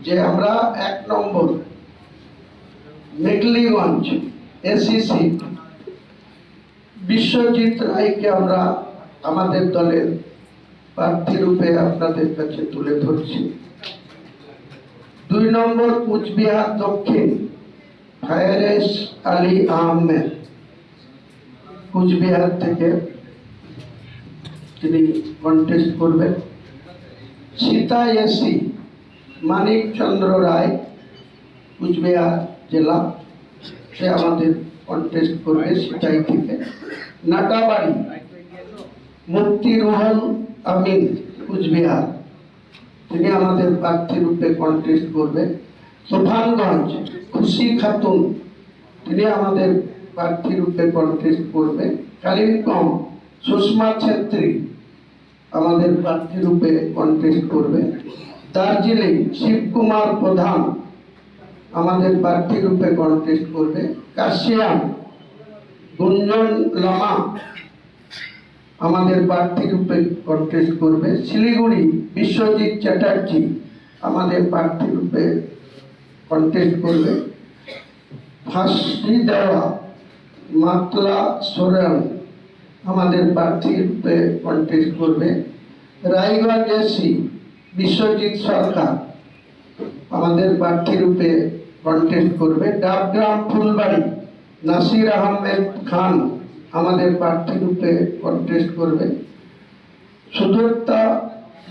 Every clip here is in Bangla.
যে আমরা 1 নম্বর মেঘলিগঞ্জ এসিসি বিশ্বজিৎ রায়কে আমরা আমাদের দলের প্রার্থী রূপে আপনাদের কাছে তুলে ধরছি। 2 নম্বর কুচবিহার দক্ষিণ ফায়ারেস আলী আহমেদ, কুচবিহার থেকে তিনি কন্টেস্ট করবেন। সীতা এসি মানিক চন্দ্র রায়, কুচবিহার জেলা, সে আমাদের কন্টেস্ট করবে সীতাই থেকে। নাটাবাড়ি মুক্তি রুহল আমিন, কুচবিহার, তিনি আমাদের প্রার্থী রূপে কন্টেস্ট করবে। তুফানগঞ্জ খুশি খাতুন, তিনি আমাদের প্রার্থী রূপে কন্টেস্ট করবে। কালিম্পং সুষমা ছেত্রী আমাদের প্রার্থী রূপে কন্টেস্ট করবে। দার্জিলিং শিবকুমার প্রধান আমাদের প্রার্থী রূপে কন্টেস্ট করবে। কাশিয়ান গুঞ্জন লামা আমাদের প্রার্থী রূপে কন্টেস্ট করবে। শিলিগুড়ি বিশ্বজিৎ চ্যাটার্জি আমাদের প্রার্থী রূপে কন্টেস্ট করবে। ফাঁসি দেওয়া মাতলা সোরেন আমাদের প্রার্থী রূপে কন্টেস্ট করবে। রায়গঞ্জ এসি বিশ্বজিৎ সরকার আমাদের প্রার্থী রূপে কন্টেস্ট করবে। ডাবগ্রাম ফুলবাড়ি নাসির আহমেদ খান আমাদের প্রার্থী রূপে কন্টেস্ট করবে। সুদত্তা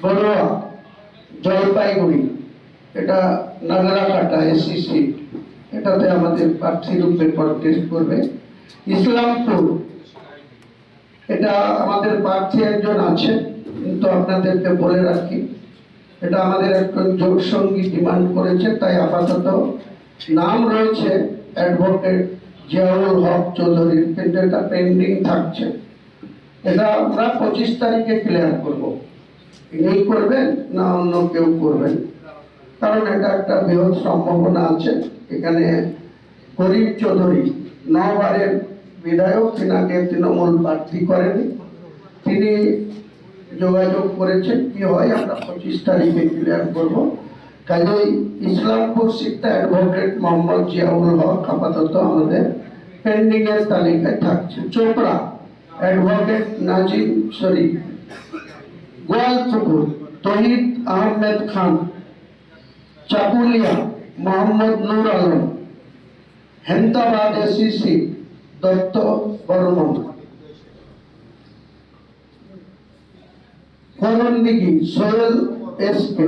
বড়ুয়া জলপাইগুড়ি, এটা নাগরাকাটা এসি সিট, এটাতে আমাদের প্রার্থী রূপে কন্টেস্ট করবে। ইসলামপুর, এটা আমাদের প্রার্থী একজন আছে, কিন্তু আপনাদেরকে বলে রাখি এটা আমাদের একজন জোট সঙ্গী ডিমান্ড করেছে, তাই আপাতত নাম রয়েছে অ্যাডভোকেট জিয়াউল হক চৌধুরীর, কিন্তু এটা পেন্ডিং থাকছে। এটা আমরা 25 তারিখে ক্লিয়ার করব, ইনি করবেন না অন্য কেউ করবেন, কারণ এটা একটা বৃহৎ সম্ভাবনা আছে। এখানে করিম চৌধুরী 9 বারের বিধায়ক, তিনাকে তৃণমূল প্রার্থী করেনি, তিনি যোগাযোগ করেছেন, কি হয় আমরা 25 তারিখে ক্লিয়ার করব। কাজেই ইসলামপুর সিটটা অ্যাডভোকেট মোহাম্মদ জিয়াউল হক আপাতত আমাদের পেন্ডিং এর তালিকায় থাকছে। Chopra advocate Nazim Sharif. Goalpukur Tahid Ahmed Khan. Chakulia Mohammad Noor Alam. Hemtabad AC seat Dutta Barman. Karandighi Sohel SK.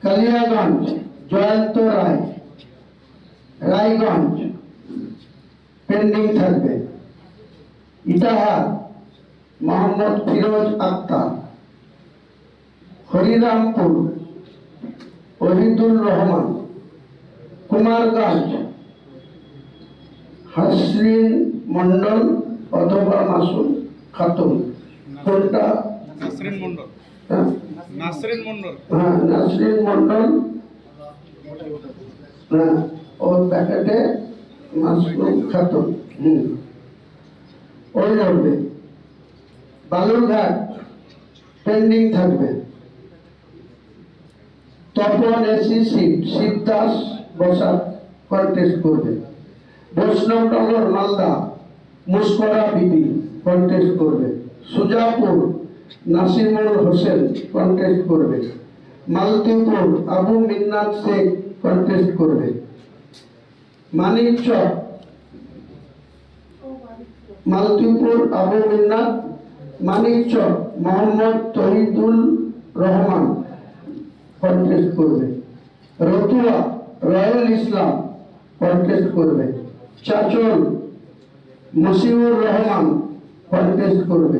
Kaliaganj Jayanta Roy. Raiganj pending থাকবে। ইটাহার মোহাম্মদ ফিরোজ আক্তার। হরিরামপুর ওহিদুর রহমান। কুমারগঞ্জ হাসরিন মন্ডল অথবা মাসুম খাতুন, কোনটা? নাসরিন মন্ডল। হ্যাঁ, নাসরিন মন্ডল। হ্যাঁ, নাসরিন মন্ডল। হ্যাঁ, ওর প্যাকেটে মাসুম খাতুন, ওই লড়বে। বালুরঘাট পেন্ডিং থাকবে। Tapan AC seat Shibdas Basak contest করবে। বৈষ্ণবনগর মালদা মুস্করা বিবি কন্টেস্ট করবে। সুজাপুর নাসিমুল হোসেন কন্টেস্ট করবে। মালতীপুর আবু মিন্নাত শেখ কন্টেস্ট করবে। মানিকচক মালতীপুর আবু মিন্নাত। মানিকচক মোহাম্মদ তহিদুল রহমান কন্টেস্ট করবে। রতুয়া রয়্যাল ইসলাম কন্টেস্ট করবে। চাচল মসিউর রহমান কন্টেস্ট করবে।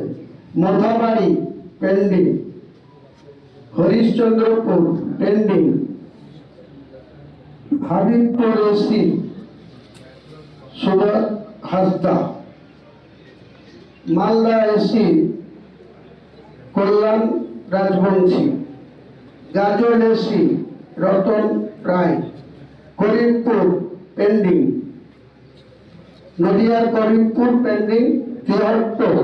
Mothabari pending. Harishchandrapur pending. Habibpur AC Surat Hansda. Malda AC Kalyan Rajbanshi. Gazole AC Ratan Roy. Karimpur pending. নদিয়ার করিমপুর পেন্ডিং। তিহট্টর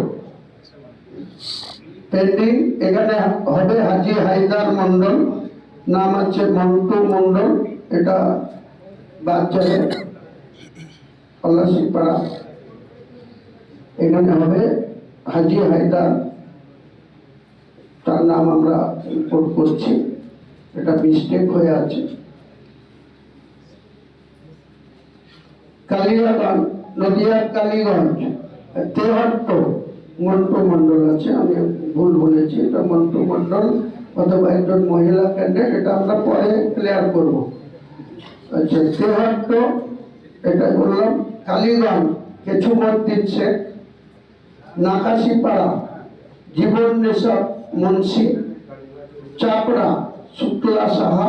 পেন্ডিং, এখানে হবে হাজি হায়দার মন্ডল। নাম আছে মন্টু মন্ডল, এটা বাচ্চারে পলাশিপাড়া। এখানে হবে হাজি হায়দার, তার নাম আমরা রিপোর্ট করছি, এটা মিস্টেক হয়ে আছে। কালিয়াগঞ্জ, নদিয়ার কালীগঞ্জ তেহট্ট মন্টু মন্ডল আছে, আমি ভুল বলেছি, এটা মন্টু মন্ডল অথবা একজন মহিলা ক্যান্ডিডেট, এটা আমরা পরে ক্লিয়ার করব। আচ্ছা, তেহট্ট এটা বললাম। কালীগঞ্জ কেছুমদ্দিন শেখ, নাকাশিপাড়া জীবন নেশা মুন্সি, চাপড়া শুক্লা সাহা,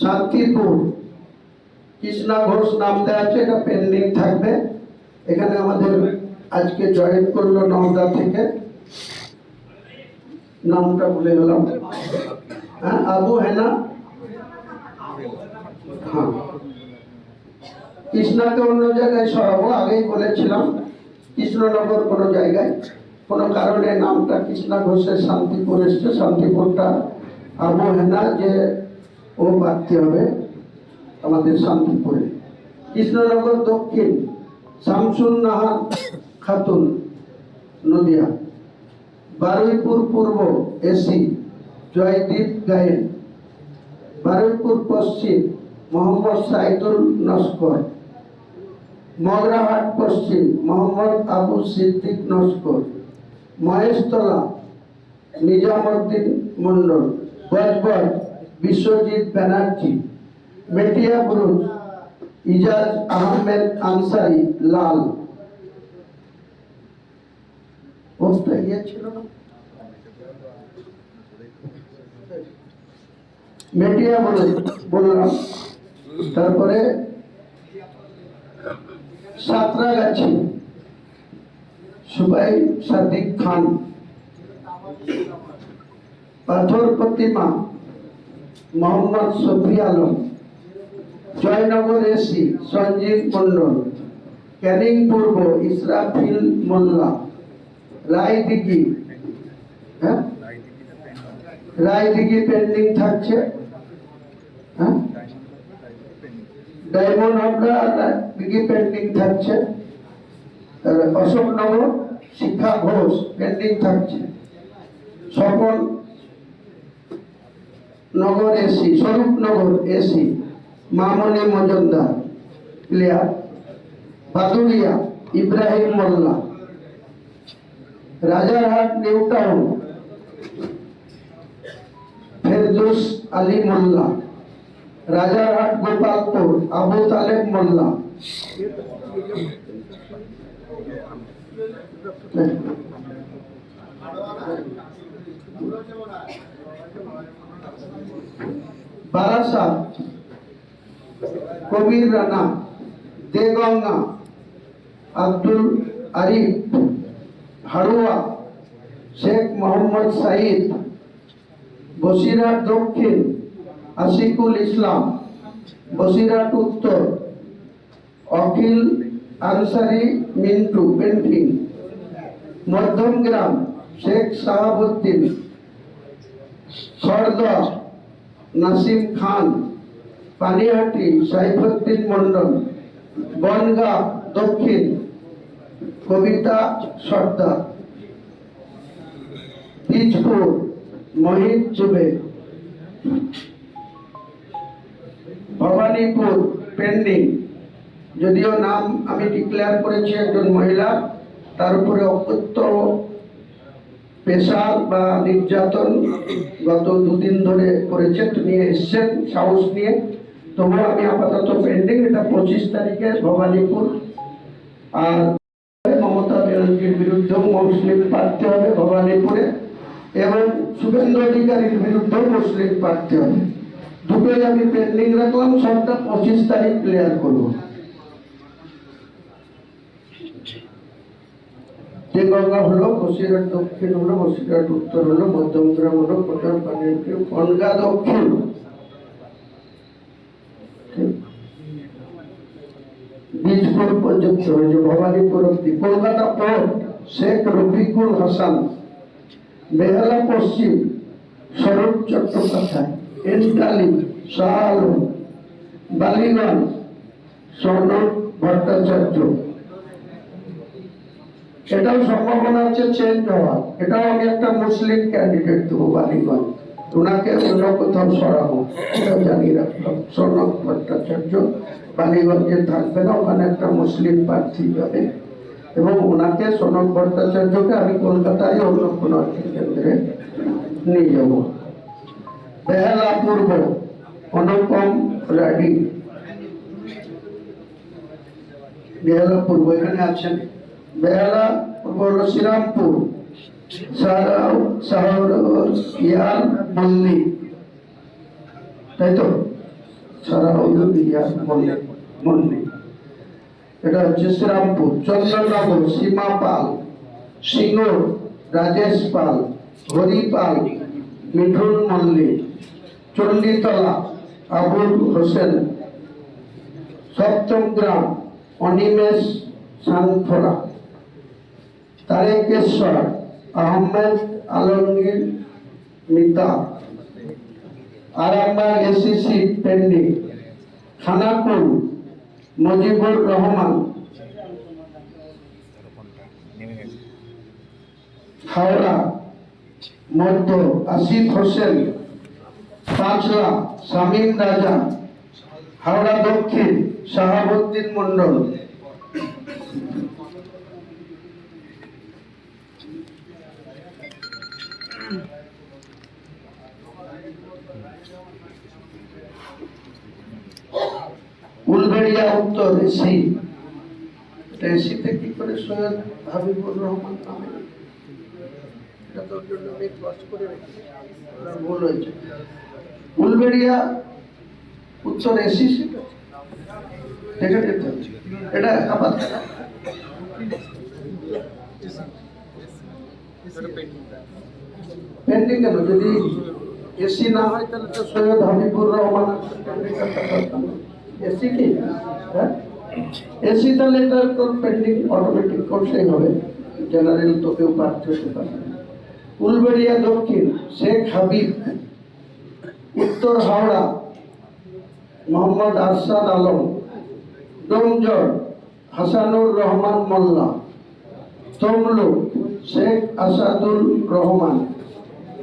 শান্তিপুর কৃষ্ণা ঘোষ নাম দেওয়া আছে, এটা পেন্ডিং থাকবে। এখানে আমাদের আজকে জয়েন করলো নওদা থেকে, নামটা ভুলে গেলাম, হ্যাঁ আবু হেনা, হ্যাঁ কৃষ্ণাকে অন্য জায়গায় সরাবো, আগেই বলেছিলাম কৃষ্ণনগর কোনো জায়গায়, কোনো কারণে নামটা কৃষ্ণা ঘোষের শান্তিপুর এসছে, শান্তিপুরটা আবু হেনা যে ও বাড়তে হবে আমাদের শান্তিপুরে। কৃষ্ণনগর দক্ষিণ শামসুন নাহার খাতুন নদিয়া, বারুইপুর পূর্ব এসি জয়দীপ গায়েন, বারুইপুর পশ্চিম মোহাম্মদ সাইদুল নস্কর, মগরাহাট পশ্চিম মোহাম্মদ আবু সিদ্দিক নস্কর, মহেশতলা নিজামুদ্দিন মন্ডল, বজবজ বিশ্বজিৎ ব্যানার্জি, মেটিয়া বুরুজ ইজাজ আহমেদ আনসারি লাল। পোস্টটা ইয়ে ছিল না, মেটিয়া বুরুজ বললাম। তারপরে সাঁতরাগাছি সুবাই সাদিক খান, পাথর প্রতিমা মোহাম্মদ শফি আলম, জয়নগর এসি সঞ্জীব মন্ডল, ক্যানিং পূর্ব ইসরাফিল মোল্লা, রায়দিঘি, হ্যাঁ রায়দিঘি পেন্ডিং থাকছে, হ্যাঁ ডায়মন্ড হাবড়া রায়দিঘি পেন্ডিং থাকছে, অশোকনগর শিক্ষা ঘোষ পেন্ডিং থাকছে, স্বপন নগর এসি স্বরূপনগর এসি মামনি মজুমদার ক্লিয়ার, বাদুড়িয়া ইব্রাহিম মোল্লা, রাজারহাট নিউ টাউন ফেরদৌস আলী মোল্লা, রাজারহাট গোপালপুর আবু তালেব মোল্লা, বারাসাত কবির রানা, দেগঙ্গা আব্দুল আরিফ, হাড়ুয়া শেখ মোহাম্মদ সাইদ, বসিরহাট দক্ষিণ আশিকুল ইসলাম, বসিরহাট উত্তর অখিল আনসারি মিন্টু পেন্টিং, মধ্যমগ্রাম শেখ শাহাবুদ্দিন, খড়দহ নাসিম খান, পানিহাটি সাইফুদ্দিন মন্ডল, বনগাঁ দক্ষিণ কবিতা সর্দার, বীজপুর মহিত চুবে, ভবানীপুর পেন্ডিং, যদিও নাম আমি ডিক্লেয়ার করেছি একজন মহিলা, তার উপরে অকথ্য পেশার বা নির্যাতন গত দুদিন ধরে করেছে, তিনি এসছেন সাহস নিয়ে, তবুও আমি আপাতত পেন্ডিং, এটা 25 তারিখে ভবানীপুর। আর মমতা ব্যানার্জির বিরুদ্ধেও মুসলিম প্রার্থী হবে ভবানীপুরে, এবং শুভেন্দু অধিকারীর বিরুদ্ধেও মুসলিম প্রার্থী হবে, দুটোই আমি পেন্ডিং রাখলাম, সবটা 25 তারিখ ক্লিয়ার করবো। দেগঙ্গা হলো, বসিরহাট দক্ষিণ হলো, বসিরহাট উত্তর হলো, মধ্যমগ্রাম হলো, কোটার পানিহাটি, বনগাঁ দক্ষিণ, বীজপুর পর্যন্ত হয়েছে, ভবানীপুর অব্দি। কলকাতা পোর্ট শেখ রফিকুল হাসান, বেহালা পশ্চিম স্বরূপ চট্টোপাধ্যায়, এন্টালি শাহ আলম, বালিগঞ্জ সনদ ভট্টাচার্য। এটাও সম্ভাবনা আছে চেঞ্জ হওয়ার, এটাও আমি একটা মুসলিম ক্যান্ডিডেট দেবো বালিগঞ্জ, ওনাকে অন্য কোথাও সরাবো, এটাও জানিয়ে রাখলাম। সনদ ভট্টাচার্য বালিগঞ্জে থাকবে না, ওখানে একটা মুসলিম প্রার্থী যাবে এবং ওনাকে সনদ ভট্টাচার্যকে আমি কলকাতায় অন্য কোনো কেন্দ্রে নিয়ে যাব। বেহালা পূর্ব অনুপম রাডি, বেহালা পূর্ব এখানে আছেন। বেহালা পূর্ব হল শ্রীরামপুর ইয়ার মল্লিক, তাই তো? মল্লিক, এটা হচ্ছে শ্রীরামপুর। চন্দ্রনগর সীমা পাল, সিঙ্গুর রাজেশ পাল, হরি পাল, Mithun Mallick. Chanditala Abul Hossain. Saptagram Animesh Sanfra. Tarakeswar Ahmed Alamgir Mita. Arambagh SC pending. Khanakul Mujibur Rahman. Howrah Madhya Asif Hossain. Panchla Shamim রাজা। হাওড়া দক্ষিণ শাহাবুদ্দিন মন্ডল। উলবেড়িয়া উত্তর এসি। এসিতে কি করে সৈয়দ হাবিবুর রহমান নামে, এটা তো জন্য আমি ক্রস করে রেখেছি, ভুল হয়েছে। উলবেড়িয়া উত্তর এসি, সেটা দেখে যেতে হচ্ছে। এটা আবার পেন্ডিং কেন? যদি এসি না হয় তাহলে তো সৈয়দ হাবিবুর রহমান এসি কি, এসি তাহলে এটা তো পেন্ডিং অটোমেটিক করতেই হবে, জেনারেল তো কেউ প্রার্থী হতে পারবে। উলবেড়িয়া দক্ষিণ শেখ হাবিব। উত্তর হাওড়া মোহাম্মদ আরশাদ আলম। ডোমজর হাসানুর রহমান মোল্লা। তমলুক শেখ আসাদুল রহমান।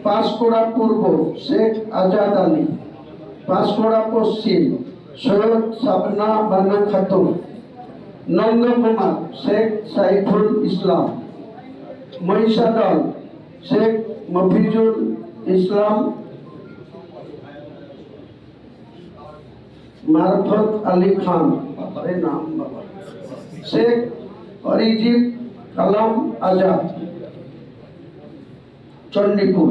পাঁশকুড়া পূর্ব শেখ আজাদ আলী। পাঁশকুড়া পশ্চিম সৈয়দ সাবনা বানু খাতুন। নন্দকুমার শেখ সাইফুল ইসলাম। মহিষাদল শেখ মফিজুল ইসলাম মারফত আলী খান, নাম বাবা। শেখ অরিজিৎ কালাম আজাদ। চণ্ডীপুর।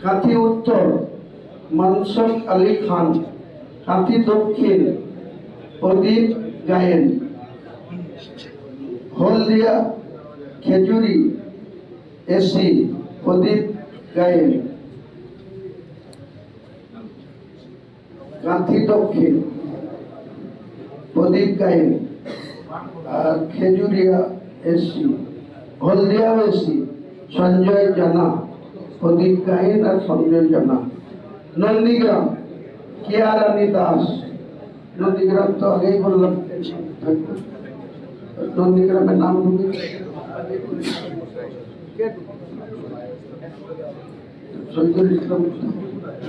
কাঁথি উত্তর মনসুর আলী খান। কাঁথি দক্ষিণ প্রদীপ গায়েন। হলদিয়া খেজুরি এসি প্রদীপ গায়েন। কাঁথি দক্ষিণ প্রদীপ গায়েন। আর খেজুরিয়া এসি, হলদিয়া এসি সঞ্জয় জানা। প্রদীপ গায়েন আর সঞ্জয় জানা। নন্দীগ্রাম কিয়ারানী দাস। নন্দীগ্রাম তো আগেই বললাম, নন্দীগ্রামের নাম ঢুকে শহীদুল ইসলাম।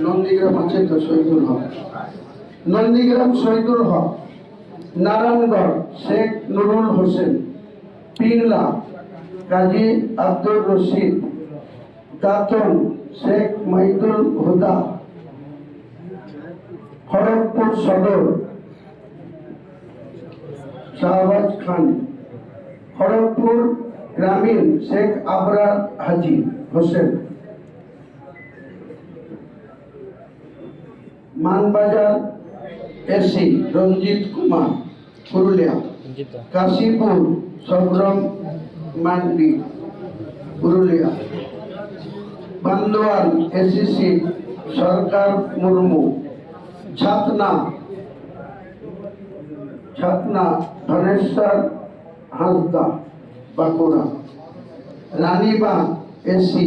নন্দীগ্রাম আছে তো শহীদুল হক। নন্দীগ্রাম শহীদুল হক। নারায়ণগড় শেখ নুরুল হোসেন। পিংলা কাজী আব্দুর রশিদ। দাতন শেখ মাইদুল হুদা। খড়গপুর সদর শাহবাজ খান। খড়গপুর গ্রামীণ শেখ আবরার হাজি হোসেন। মানবাজার এসি রঞ্জিত কুমার পুরুলিয়া। কাশীপুর সবরম মান্ডি Purulia. Bandwan SC Sarkar Murmu. Chhatna Chhatna Dhaneswar Hansda Bankura, Ranibag AC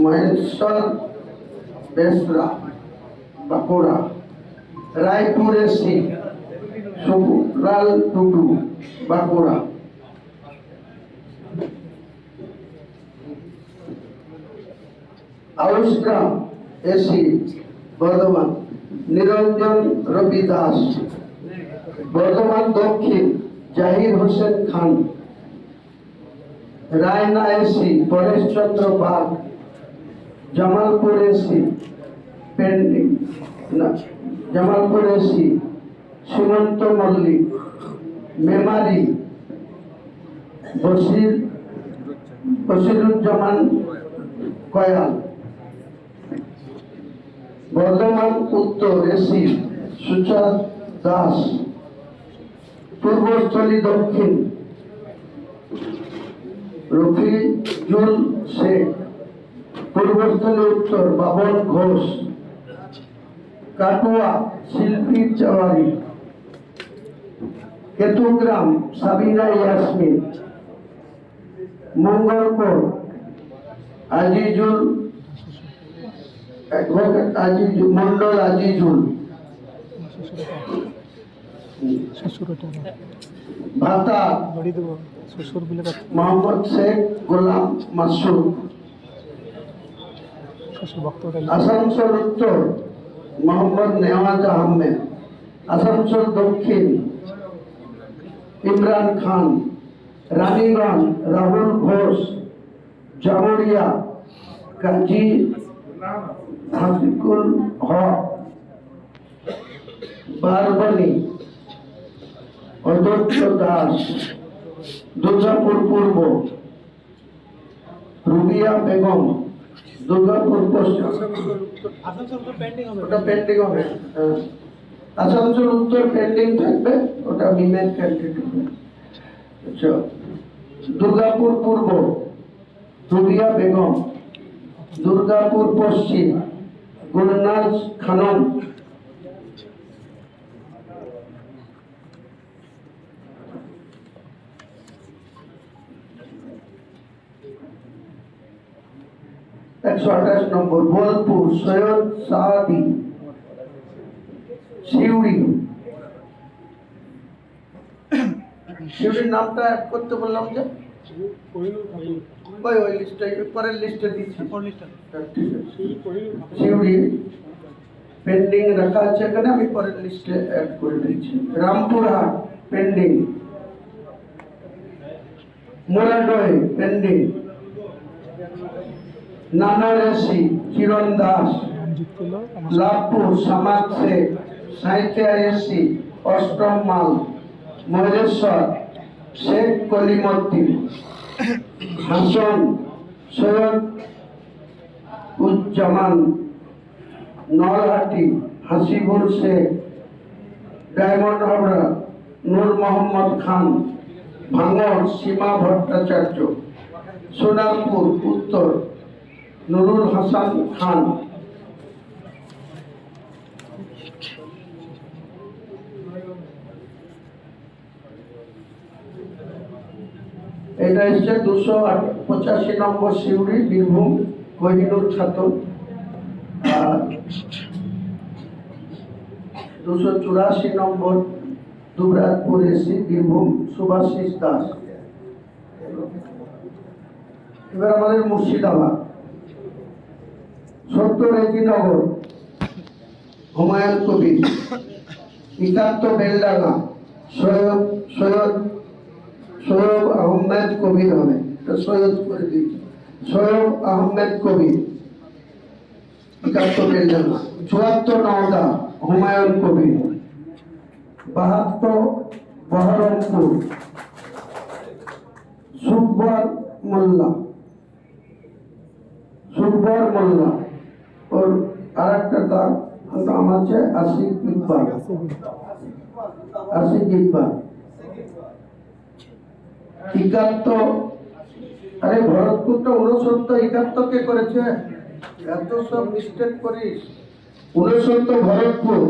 Maheswar Besra Bankura, Raipur AC Sukulal Tudu Bankura, Ausgram AC Bardhaman Niranjan Rabi Das, Bardhaman Dakshin Zahir Hossain Khan, Raina AC Pareshchandra Bag, Jamalpur AC pending Jamalpur AC Sumanta Mallick, Memari Bashiruzzaman Koyal, Bardhaman Uttar AC সুচাঁদ Das, Purbasthali দক্ষিণ রফিজুল শেখ, পূর্বস্থলী উত্তর বাবন ঘোষ, কাটুয়া শিল্পী চাওয়ারি, কেতুগ্রাম সাবিনা ইয়াসমিন, মঙ্গলপুর আজিজুল অ্যাডভোকেট আজিজুল মন্ডল আজিজুল, ভাতা মোহাম্মদ শেখ গোলাম মাসুদ, আসানসোল উত্তর মোহাম্মদ নেওয়াজ আহমেদ, আসানসোল দক্ষিণ ইমরান খান, রানীগঞ্জ রাহুল ঘোষ, জামুরিয়া কাজী হাফিকুল হক, বারবানি অধ্যক্ষ দাস, দুর্গাপুর পূর্ব রুবিয়া বেগম, দুর্গাপুর পশ্চিম ওটা পেন্ডিং হবে, আসানসোল উত্তর পেন্ডিং থাকবে, ওটা মিমের ক্যান্ডিডেট হবে। আচ্ছা, দুর্গাপুর পূর্ব রুবিয়া বেগম, দুর্গাপুর পশ্চিম গুলনাজ খানম, একশো 28 নম্বর বোলপুর সৈয়দ সাহাবি, শিউরির নামটা অ্যাড করতে বললাম যে ওই লিস্টে পরের লিস্টে দিচ্ছি, শিউরি পেন্ডিং রাখা আছে এখানে, আমি পরের লিস্টে অ্যাড করে দিচ্ছি। রামপুরহাট পেন্ডিং, মোরাডোয় পেন্ডিং, নানারেসি কিরণ দাস, লাভপুর সামাদ শেখ, সাঁইথিয়া এসি অষ্টম মাল, মহেশ্বর শেখ কলিমুদ্দিন, হাসন সৈয়দ উজ্জামান, নলহাটি হাসিবুল শেখ, ডায়মন্ড হাবড়া নূর মোহাম্মদ খান, ভাঙড় সীমা ভট্টাচার্য, সোনারপুর উত্তর নুরুল হাসান খান, এটা এসছে 285 নম্বর শিউরি বীরভূম কোহিনুর খাতুন, আর 284 নম্বর দুবরাজপুর এসি বীরভূম সুভাষিস দাস। এবার আমাদের মুর্শিদাবাদ 70 রেজিনগর হুমায়ুন কবির, 71 বেলডাঙ্গা সৈয়দ আহমেদ কবির হবে, সৈয়দ করে দিচ্ছি, সৈয়দ আহমেদ কবির 71 বেলডাঙ্গা, 74 নওদা হুমায়ুন কবির, 72 বহরমপুর সুকবর মোল্লা, ওর আর একটা নাম আছে আশিক ইকবাল, আশিক ইকবাল 71, আরে ভরতপুরটা 69, 71 কে করেছে, এত সব মিস্টেক করিস। 69 ভরতপুর,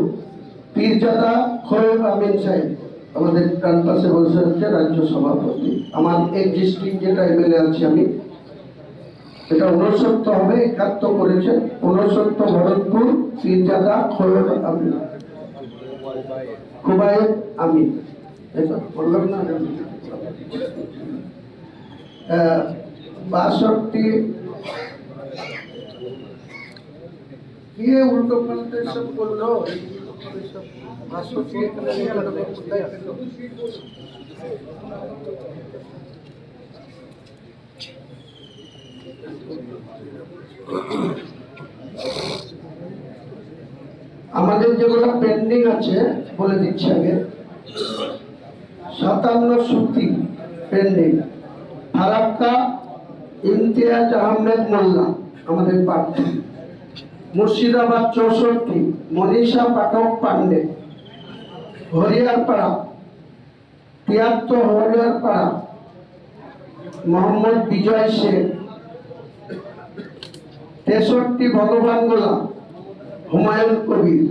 পীরজাদা খোয়েব আমিন সাহেব আমাদের ডান পাশে বসে হচ্ছে রাজ্য সভাপতি। আমার এক্সিস্টিং যেটা এমএলএ আছে আমি, এটা 69 হবে, 71 করেছে, 69 ভরতপুর, পীরজাদা খোয়েব আমিন, খুবাইব আমিন, এটা বললাম না? 62 ये उल्टो पलटे सब बोल लो, सब भाषण के लिए कोথায় পেলো? আমাদের যেগুলো পেন্ডিং আছে বলে দিচ্ছি আগে। 57 সূত্রি পেন্ডিং। ফারাক্কা ইমতিয়াজ আহমেদ মোল্লা আমাদের প্রার্থী। মুর্শিদাবাদ 64 মনীষা পাঠক পান্ডে। হরিয়ারপাড়া 73 হরিয়ারপাড়া মোহাম্মদ বিজয় শেখ। 63 ভগবানগোলা হুমায়ুন কবির।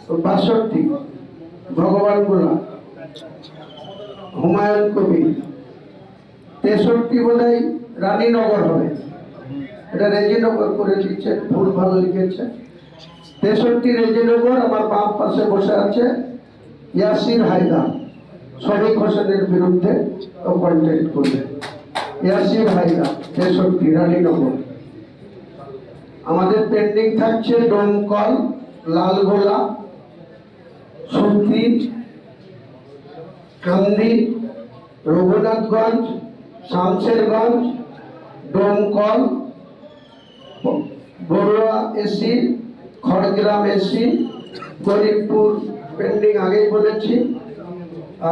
62 ভগবানগোলা হুমায়ুন কবির। 63 বোধহয় রানীনগর হবে, এটা রেজিনগর করে দিচ্ছে, ভুল ভাল লিখেছে। 63 রেজিনগর। আমার বাম পাশে বসে আছে ইয়াসির হায়দার, শরীফ হোসেনের বিরুদ্ধে কন্টেক্ট করবে। ইয়াসির হায়দার 63 রানীনগর। আমাদের পেন্ডিং থাকছে Domkal, Lalgola, Suti, Kandi, Raghunathganj, Samserganj, Domkal, Barua AC, Khargram AC, Garibpur pending আগেই বলেছি।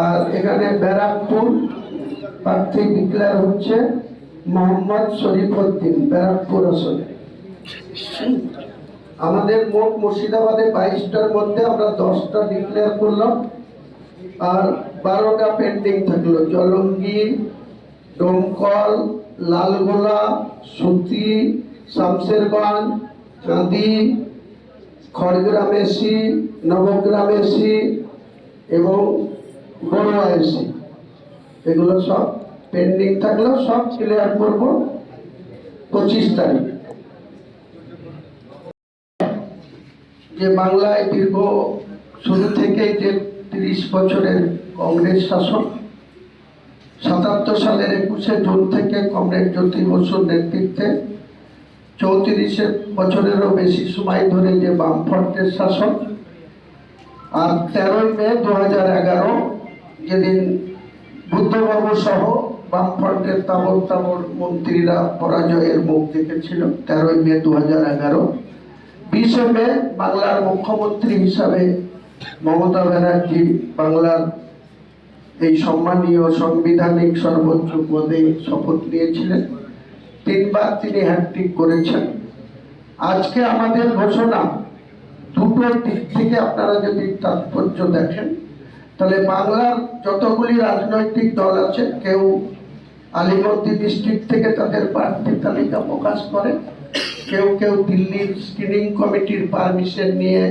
আর এখানে ব্যারাকপুর প্রার্থী ডিক্লেয়ার হচ্ছে মোহাম্মদ শরীফউদ্দিন, ব্যারাকপুর আসনে। আমাদের মোট মুর্শিদাবাদে 22টার মধ্যে আমরা 10টা ডিক্লেয়ার করলাম, আর 12টা পেন্ডিং থাকলো। জলঙ্গি, ডোমকল, লালগোলা, সুতি, শামশেরগঞ্জ, চাঁদি, খড়গ্রাম এসি, নবগ্রাম এসি এবং বড়ুয়া এসি, এগুলো সব পেন্ডিং থাকলেও সব ক্লিয়ার করব 25 তারিখ। যে বাংলায় দীর্ঘ শুরু থেকে যে 30 বছরের কংগ্রেস শাসন, 77 সালের 21শে জুন থেকে কমরেড জ্যোতি বসুর নেতৃত্বে 34 বছরেরও বেশি সময় ধরে যে বামফ্রন্টের শাসন, আর 13 মে 2011 যেদিন বুদ্ধবাবু সহ বামফ্রন্টের তাবর তাবর মন্ত্রীরা পরাজয়ের মুখ দেখেছিল, 13 মে 2011। 20 মে বাংলার মুখ্যমন্ত্রী হিসাবে মমতা ব্যানার্জি বাংলার এই সম্মানীয় সাংবিধানিক সর্বোচ্চ পদে শপথ নিয়েছিলেন। 3 বার তিনি হ্যাট্রিক করেছেন। আজকে আমাদের ঘোষণা দুটো দিক থেকে আপনারা যদি তাৎপর্য দেখেন, তাহলে বাংলার যতগুলি রাজনৈতিক দল আছে, কেউ আলিবর্দী ডিস্ট্রিক্ট থেকে তাদের প্রার্থী তালিকা প্রকাশ করে, কেউ কেউ দিল্লির স্ক্রিনিং কমিটির পারমিশন নিয়ে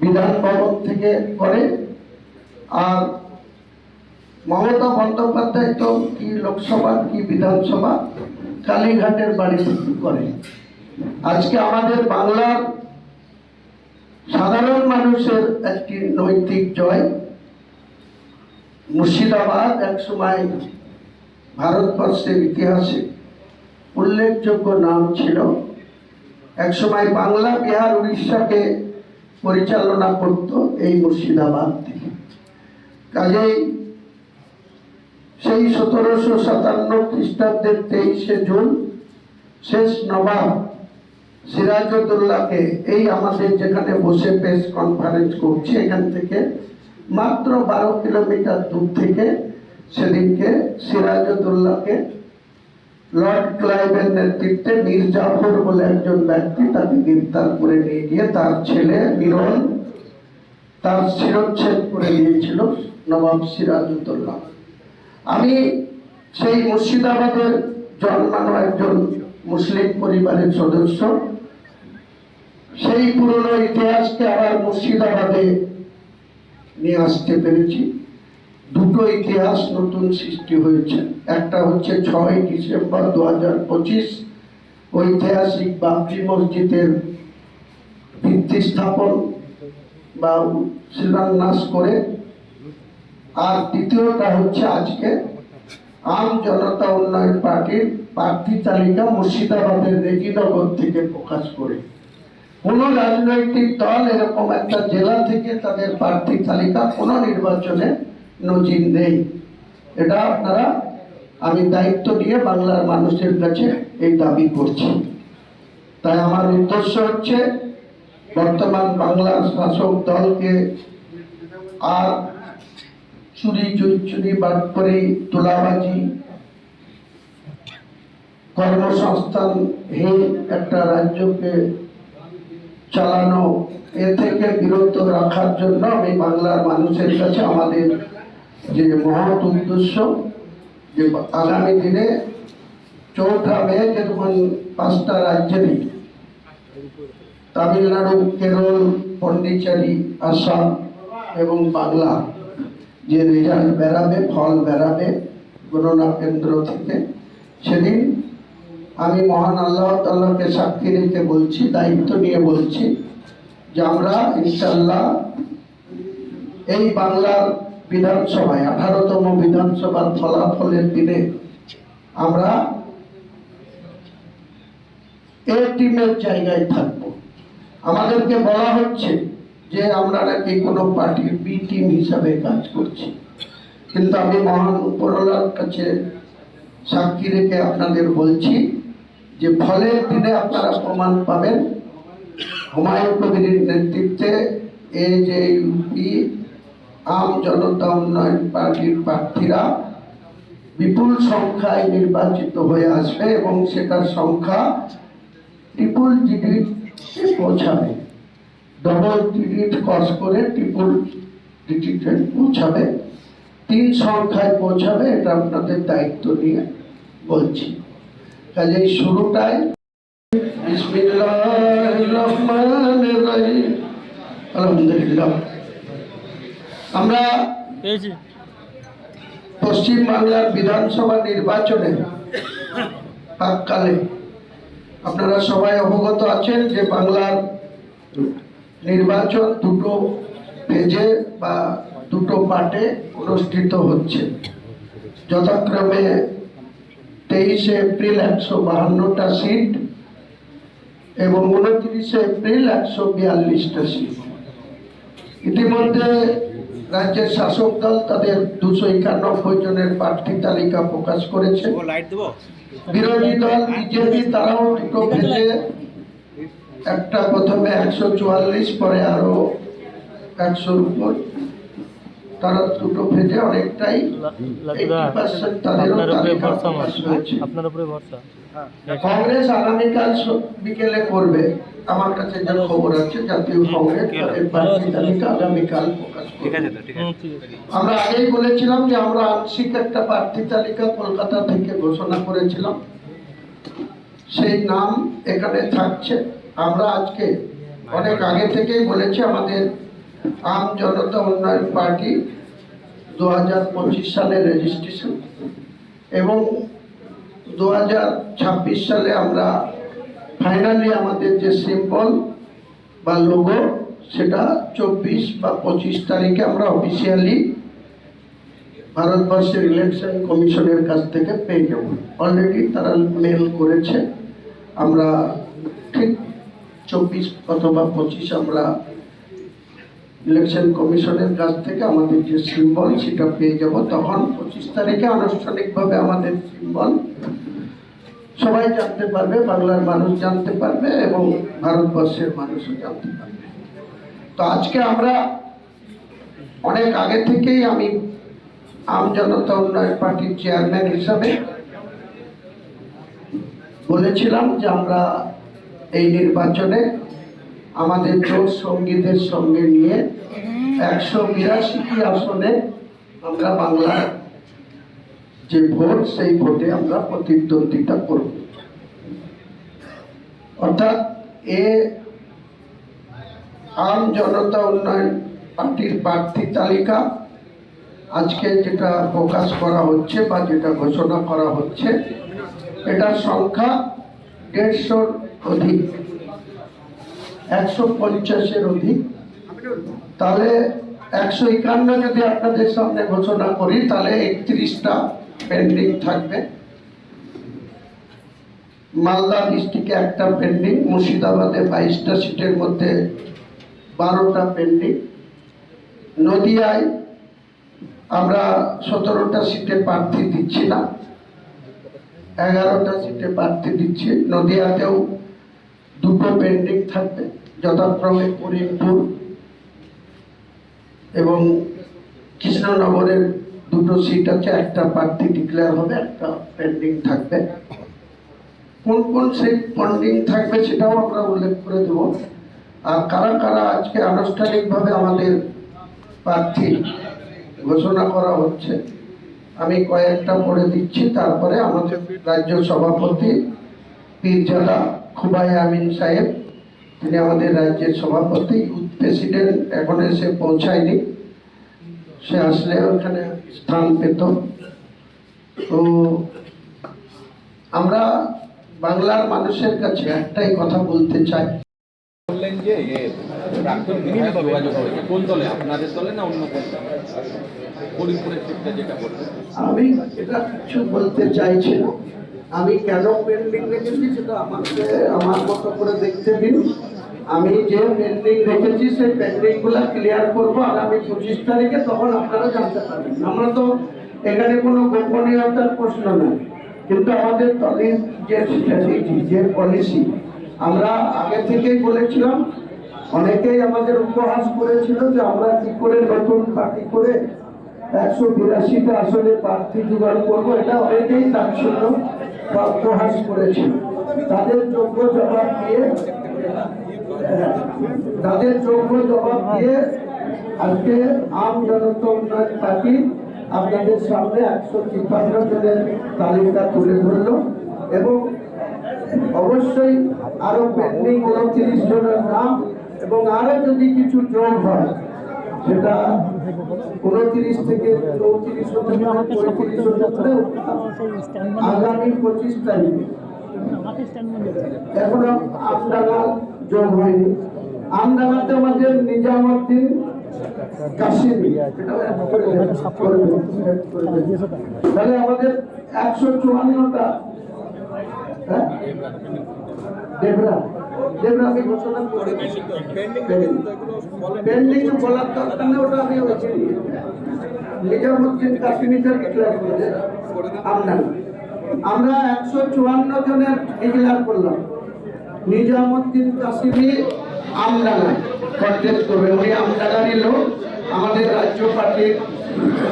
বিধান ভবন থেকে করে, আর মমতা বন্দ্যোপাধ্যায় তো কি লোকসভা কি বিধানসভা কালীঘাটের বাড়ি থেকে করে। আজকে আমাদের বাংলার সাধারণ মানুষের একটি নৈতিক জয়। মুর্শিদাবাদ একসময় ভারতবর্ষের ইতিহাসে উল্লেখযোগ্য নাম ছিল। একসময় বাংলা, বিহার, উড়িষ্যাকে পরিচালনা করত এই মুর্শিদাবাদ থেকে। কাজেই সেই 1757 খ্রিস্টাব্দের 23শে জুন শেষ নবাব সিরাজউদ্দৌলাকে, এই আমাদের যেখানে বসে প্রেস কনফারেন্স করছি এখান থেকে মাত্র 12 কিলোমিটার দূর থেকে, সেদিনকে সিরাজউদ্দৌলাকে লর্ড ক্লাইভের নেতৃত্বে মীর জাফর বলে একজন ব্যক্তি তাকে গ্রেফতার করে নিয়ে গিয়ে তার ছেলে মিরন তার শিরচ্ছেদ করে দিয়েছিল নবাব সিরাজউদ্দৌলা। আমি সেই মুর্শিদাবাদের জন্মানো একজন মুসলিম পরিবারের সদস্য। সেই পুরনো ইতিহাসকে আবার মুর্শিদাবাদে নিয়ে আসতে পেরেছি। দুটো ইতিহাস নতুন সৃষ্টি হয়েছে। একটা হচ্ছে 6ই ডিসেম্বর 2025 ঐতিহাসিক বাবরি মসজিদের ভিত্তি স্থাপন বা শিলান্যাস করে, আর দ্বিতীয়টা হচ্ছে আজকে আম জনতা উন্নয়ন পার্টির প্রার্থী তালিকা মুর্শিদাবাদের রেজিনগর থেকে প্রকাশ করে। কোন রাজনৈতিক দল এরকম একটা জেলা থেকে তাদের প্রার্থী তালিকা কোন নির্বাচনে নজির নেই। এটা আপনারা, আমি দায়িত্ব নিয়ে বাংলার মানুষের কাছে এই দাবি করছি। তাই আমার উদ্দেশ্য হচ্ছে বর্তমান বাংলার শাসক দলকে আর চুরি বাটপারি, তোলাবাজি, কর্মসংস্থানহীন একটা রাজ্যকে চালানো, এ থেকে বিরত রাখার জন্য আমি বাংলার মানুষের কাছে আমাদের যে মহৎ উদ্দেশ্য, যে আগামী দিনে 4 মে যেমন 5টা রাজ্যেরই তামিলনাড়ু, কেরল, পন্ডিচেরি, আসাম এবং বাংলা যে রেজাল্ট বেরাবে, ফল বেরাবে গণনা কেন্দ্র থেকে, সেদিন আমি মহান আল্লাহ তাআলাকে সাক্ষী রেখে বলছি, দায়িত্ব নিয়ে বলছি যে আমরা ইনশাআল্লাহ এই বাংলার বিধানসভায় 18তম বিধানসভার ফলাফলের দিনে আমরা এ টিমের জায়গায় থাকব। আমাদেরকে বলা হচ্ছে যে আমরা নাকি কোনো পার্টির বি টিম হিসাবে কাজ করছি, কিন্তু আমি মহান উপরওয়ালার কাছে সাক্ষী রেখে আপনাদের বলছি যে ফলের দিনে আপনারা প্রমাণ পাবেন হুমায়ুন কবিরের নেতৃত্বে এই যে ইউপি আম জনতা উন্নয়ন পার্টির প্রার্থীরা বিপুল সংখ্যায় নির্বাচিত হয়ে আসবে এবং সেটার সংখ্যা ট্রিপল ডিজিটে পৌঁছাবে। ডবল ডিজিট ক্রস করে ট্রিপল ডিজিটে পৌঁছাবে, 3 সংখ্যায় পৌঁছাবে। এটা আপনাদের দায়িত্ব নিয়ে বলছি। কাজে এই শুরুটাই বিসমিল্লাহির রহমানির রহিম। আলহামদুলিল্লাহ। আমরা পশ্চিম বাংলার বিধানসভা নির্বাচনে প্রাককালে আপনারা সবাই অবগত আছেন যে বাংলার নির্বাচন দুটো ফেজে বা দুটো পার্টে অনুষ্ঠিত হচ্ছে। যথাক্রমে 23 এপ্রিল 152টা সিট এবং 29 এপ্রিল 142টা সিট। ইতিমধ্যে রাজ্যের শাসক দল তাদের 291 জনের প্রার্থী তালিকা প্রকাশ করেছে। বিরোধী দল বিজেপি তারাও দুটো ফেজে, একটা প্রথমে 144, পরে আরো 100-র উপর, তারা দুটো ফেজে অনেকটাই 80% তাদেরও তালিকা প্রকাশ হয়েছে। কংগ্রেস আগামীকাল বিকেলে করবে, আমার কাছে যা খবর আছে। জাতীয় কংগ্রেস তাদের প্রার্থী তালিকা আগামীকাল প্রকাশ করবে। আমরা আগেই বলেছিলাম যে আমরা আংশিক একটা প্রার্থী তালিকা কলকাতা থেকে ঘোষণা করেছিলাম, সেই নাম এখানে থাকছে। আমরা আজকে অনেক আগে থেকেই বলেছি আমাদের আম জনতা উন্নয়ন পার্টি 2025 সালে রেজিস্ট্রেশন এবং 2026 সালে আমরা ফাইনালি আমাদের যে সিম্বল বা লোগো সেটা 24 বা 25 তারিখে আমরা অফিসিয়ালি ভারতবর্ষের ইলেকশন কমিশনের কাছ থেকে পেয়ে যাব। অলরেডি তারা মেল করেছে। আমরা ঠিক 24 অথবা 25 আমরা ইলেকশন কমিশনের কাছ থেকে আমাদের যে সিম্বল সেটা পেয়ে যাব। তখন 25 তারিখে আনুষ্ঠানিকভাবে আমাদের সিম্বল সবাই জানতে পারবে, বাংলার মানুষ জানতে পারবে এবং ভারতবর্ষের মানুষও জানতে পারবে। তো আজকে আমরা অনেক আগে থেকেই আমি আম জনতা উন্নয়ন পার্টির চেয়ারম্যান হিসাবে বলেছিলাম যে আমরা এই নির্বাচনে আমাদের জোট সঙ্গীদের সঙ্গে নিয়ে 182টি আসনে আমরা বাংলার যে ভোট সেই ভোটে আমরা প্রতিদ্বন্দ্বিতা করব। অর্থাৎ এ আম জনতা উন্নয়ন পার্টির প্রার্থী তালিকা আজকে যেটা প্রকাশ করা হচ্ছে বা যেটা ঘোষণা করা হচ্ছে, এটার সংখ্যা 150-র অধিক, 150-এর অধিক। তাহলে 151 যদি আপনাদের সামনে ঘোষণা করি, তাহলে 31টা পেন্ডিং থাকবে। মালদা ডিস্ট্রিক্টে একটা পেন্ডিং, মুর্শিদাবাদে 22টা সিটের মধ্যে 12টা পেন্ডিং, নদিয়ায় আমরা 17টা সিটে প্রার্থী দিচ্ছি না, 11টা সিটে প্রার্থী দিচ্ছি। নদিয়াতেও 2টো পেন্ডিং থাকবে, যথাক্রমে করিমপুর এবং কৃষ্ণনগরের 2টো সিট আছে, একটা প্রার্থী ডিক্লেয়ার হবে, একটা পেন্ডিং থাকবে। কোন কোন সিট পেন্ডিং থাকবে সেটাও আমরা উল্লেখ করে দেব। আর কারা কারা আজকে আনুষ্ঠানিকভাবে আমাদের প্রার্থী ঘোষণা করা হচ্ছে, আমি কয়েকটা পড়ে দিচ্ছি। তারপরে আমাদের রাজ্য সভাপতি পীরজাদা খুবাই আমিন সাহেব, তিনি আমাদের রাজ্যের সভাপতি, ইউথ প্রেসিডেন্ট এখন এসে পৌঁছায়নি, সে আসলে ওখানে স্থান পেত। তো আমরা বাংলার মানুষের কাছে একটাই কথা বলতে চাই। বললেন যে প্রাক্তন বিধায়ক যোগাযোগ হয়েছে, কোন দলে, আপনাদের দলে না অন্য কোন দলে? করিমপুরের ক্ষেত্রে যেটা বললেন, আমি এটা কিছু বলতে চাইছি না। আমি কেন পেন্ডিং রেখেছি সেটা আমাকে আমার মতো করে দেখতে দিন। আমি যে পেন্ডিং রেখেছি সেই পেন্ডিংগুলো ক্লিয়ার করবো আগামী 25 তারিখে, তখন আপনারা জানতে পারবেন। আমরা তো এখানে কোনো গোপনীয়তার প্রশ্ন নেই, কিন্তু আমাদের দলের যে স্ট্র্যাটেজি, যে পলিসি, আমরা আগে থেকেই বলেছিলাম। অনেকেই আমাদের উপহাস করেছিল যে আমরা কি করে নতুন পার্টি করে 182টা আসলে প্রার্থী জোগাড় করবো, এটা অনেকেই তাচ্ছিল্য বা উপহাস করেছিল। তাদের যোগ্য জবাব দিয়ে আজকে আম জনতা উন্নয়ন পার্টি আপনাদের সামনে 153 জনের তালিকা তুলে ধরলো, এবং অবশ্যই আরো পেন্ডিং 29 জনের নাম, এবং আরো যদি কিছু যোগ হয় সেটা 29 থেকে 34 হতে পারে, 35 হতে পারে, আগামী 25 তারিখে। এখনো আমডাঙ্গা যোগ হয়নি। আমডাঙ্গাতে আমাদের নিজামুদ্দিন কাশিমি, তাহলে আমাদের 154টা আমি ঘোষণা করে পেন্ডিং বলার দরকার নেই, ওটা আমি নিজামুদ্দিন কাশ্মীরটা ডিক্লেয়ার করে আমরা 154 জনের ডিক্লেয়ার করলাম। নিজামুদ্দিন কাশ্মীর আমডাঙ্গায় কন্টেস্ট করবে, উনি আমডাঙ্গারই লোক, আমাদের রাজ্য পার্টির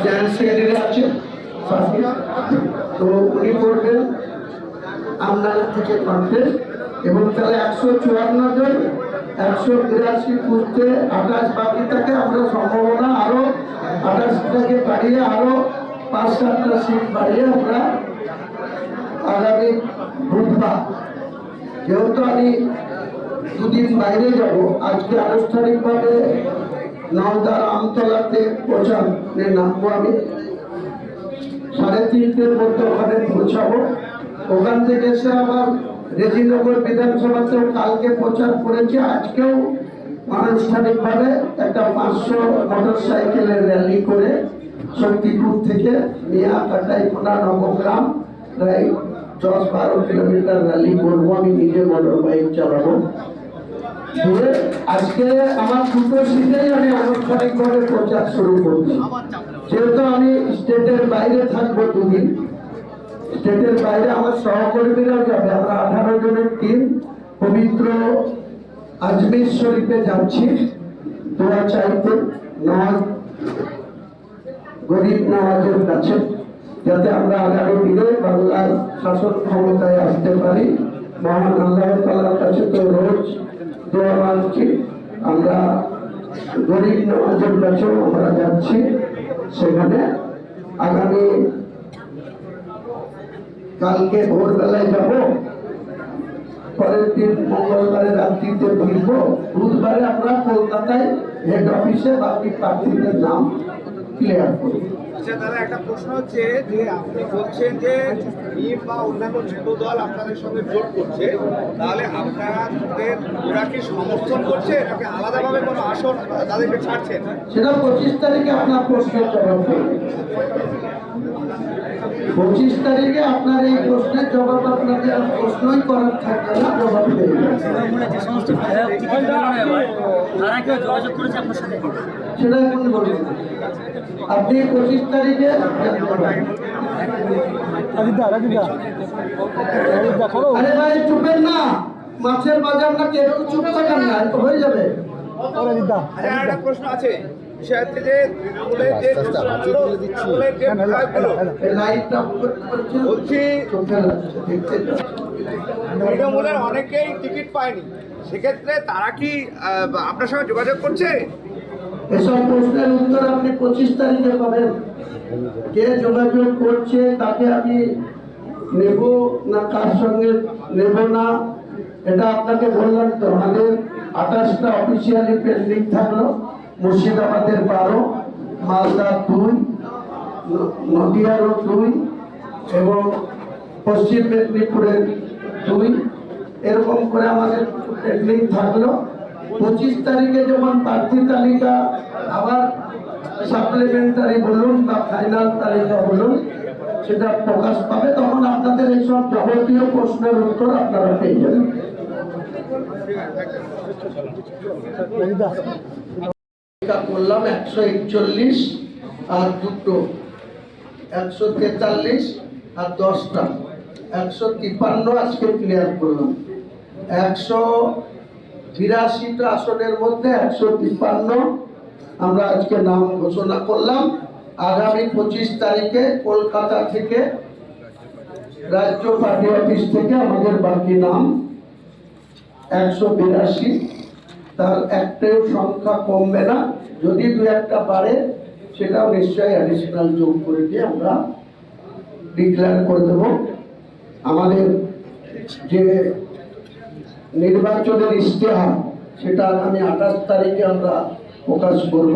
জেনারেল সেক্রেটারি আছে, তো উনি করবেন আমডাঙ্গা থেকে কন্টেস্ট। এবং তাহলে 154 জন, 182 খুঁজতে 28 বাকি থাকে। আমরা সম্ভাবনা আরো 28টাকে বাড়িয়ে আরো 5-7টা সিট বাড়িয়ে আমরা আগামী বুধবার, যেহেতু আমি দুদিন বাইরে যাব, আজকে আনুষ্ঠানিকভাবে নওদার আমতলাতে প্রচারে নামবো। আমি 3:30-এর মধ্যে ওখানে পৌঁছাবো। ওখান থেকে এসে আবার রেজিনগর বিধানসভাতেও কালকে প্রচার করেছে, আজকেও আনুষ্ঠানিকভাবে একটা 500 মোটরসাইকেলের র্যালি করে শক্তিপুর থেকে মিয়া কাটাইখোলা নবগ্রাম প্রায় 10-12 কিলোমিটার র্যালি করবো। আমি নিজে মোটর বাইক চালাবো। আজকে আমার 2টো সিটেই আমি আনুষ্ঠানিকভাবে প্রচার শুরু করছি। যেহেতু আমি স্টেটের বাইরে থাকবো 2 দিন, স্টেটের বাইরে আমার সহকর্মীরাও যাবে। আমরা 18 জনের টিম পবিত্র আজমির শরীফে যাচ্ছি দোয়া চাইতে, গরিব নওয়াজের কাছে, যাতে আমরা আগামী দিনে বাংলার শাসন ক্ষমতায় আসতে পারি। মহান আল্লাহ তাআলার কাছে তো রোজ দোয়া মানছি, আমরা গরিব নওয়াজের কাছেও আমরা যাচ্ছি। সেখানে আগামী কালকে ভোরবেলায় যাব, পরের দিন মঙ্গলবারে রাত্রিতে ফিরবো। বুধবারে আমরা কলকাতায় হেড অফিসে বাকি প্রার্থীদের নাম ক্লিয়ার করব। আচ্ছা, তাহলে একটা প্রশ্ন হচ্ছে যে আপনি বলছেন যে ভীম বা অন্যান্য ছোট দল আপনাদের সঙ্গে জোট করছে, তাহলে ওরা কি সমর্থন করছে নাকি আলাদাভাবে কোনো আসন তাদেরকে ছাড়ছেন? সেটা 25 তারিখে আপনার প্রশ্নের জবাব দেব। 25 তারিখে আপনার এই প্রশ্নের জবাব আপনাকে আর প্রশ্নই করার থাকবে না, জবাব দেবে। যে সমস্ত বিধায়ক টিকিট মনোনয়ন হয় তারা কেউ যোগাযোগ করেছে আপনার সাথে? সেটা এখন বলবেন না। আপনি 25 তারিখে জানতে পারবেন। আরে ভাই চুপেন না, মাছের বাজার না, কেউ চুপ থাকেন না, তো হয়ে যাবে। আচ্ছা, একটা প্রশ্ন আছে, বিষয় হচ্ছে যে তৃণমূলের যে বিধায়কগুলো, এই লাইটটা অফ করতে পারছেন? বলছি চোখে লাগছে, দেখতে পাচ্ছি। তৃণমূলের অনেকেই টিকিট পায়নি, সেক্ষেত্রে তারা কি আপনার সঙ্গে যোগাযোগ করছে? এসব প্রশ্নের উত্তর আপনি 25 তারিখে পাবেন। কে যোগাযোগ করছে তাকে আমি নেব না কার সঙ্গে নেব না, এটা আপনাকে বললাম তো। আমাদের 28টা অফিসিয়ালি পেন্ডিং থাকলো, মুর্শিদাবাদের 12, মালদার 2, নদিয়ারও 2 এবং পশ্চিম মেদিনীপুরের 2, এরকম করে আমাদের পেন্ডিং থাকলো। 25 তারিখে যখন প্রার্থী তালিকা আবার সাপ্লিমেন্টারি বলুন বা ফাইনাল তালিকা বলুন সেটা প্রকাশ পাবে, তখন আপনাদের এইসব যাবতীয় প্রশ্নের উত্তর আপনারা পেয়ে যাবেন। করলাম 141 আর 2, 143 আর 10টা, 153 আজকে ক্লিয়ার করলাম। 182টা আসনের মধ্যে 153 আমরা আজকে নাম ঘোষণা করলাম। আগামী 25 তারিখে কলকাতা থেকে রাজ্য পার্টি অফিস থেকে আমাদের বাকি নাম 182, তার একটাও সংখ্যা কমবে না, যদি 2-1টা বাড়ে সেটাও নিশ্চয়ই অ্যাডিশনাল যোগ করে দিয়ে আমরা ডিক্লেয়ার করে দেব। আমাদের যে নির্বাচনের ইশতেহার সেটা আগামী 28 তারিখে আমরা প্রকাশ করব।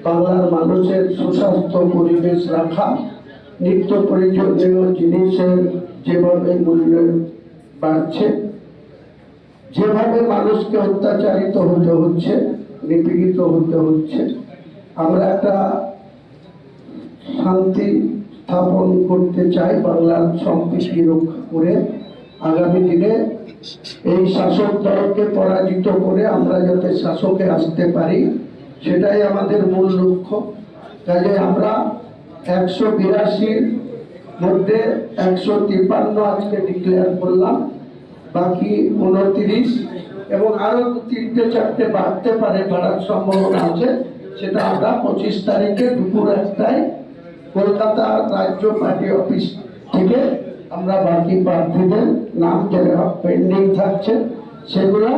বাংলার মানুষের সুস্বাস্থ্য পরিবেশ রাখা, নিত্য প্রয়োজনীয় জিনিসের যেভাবে মূল্য বাড়ছে, যেভাবে মানুষকে অত্যাচারিত হতে হচ্ছে, নিপীড়িত হতে হচ্ছে, আমরা একটা শান্তি স্থাপন করতে চাই, বাংলার সম্প্রীতি রক্ষা করে আগামী দিনে এই শাসক দলকে পরাজিত করে আমরা যাতে শাসকে আসতে পারি, সেটাই আমাদের মূল লক্ষ্য। কাজে আমরা 182-র মধ্যে 153 আজকে ডিক্লেয়ার করলাম, বাকি 29 এবং আরো 3-4টে বাড়তে পারে, বাড়ার সম্ভাবনা আছে, সেটা আমরা 25 তারিখে দুপুর 1টায় কলকাতা রাজ্য পার্টি অফিস থেকে আমরা বাকি প্রার্থীদের নাম যারা পেন্ডিং থাকছে সেগুলো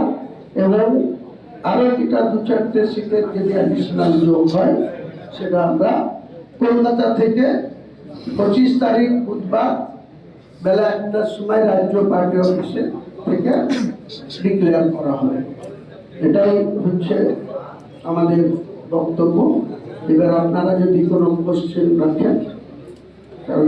এবং আরো যেটা 2-4টে সিটের যদি অ্যাডিশনাল যোগ হয় সেটা আমরা কলকাতা থেকে 25 তারিখ বুধবার বেলা 1টার সময় রাজ্য পার্টি অফিসে থেকে ডিক্লেয়ার করা হবে। এটাই হচ্ছে আমাদের বক্তব্য। এবার আপনারা যদি কোনো কোশ্চেন রাখেন, কারণ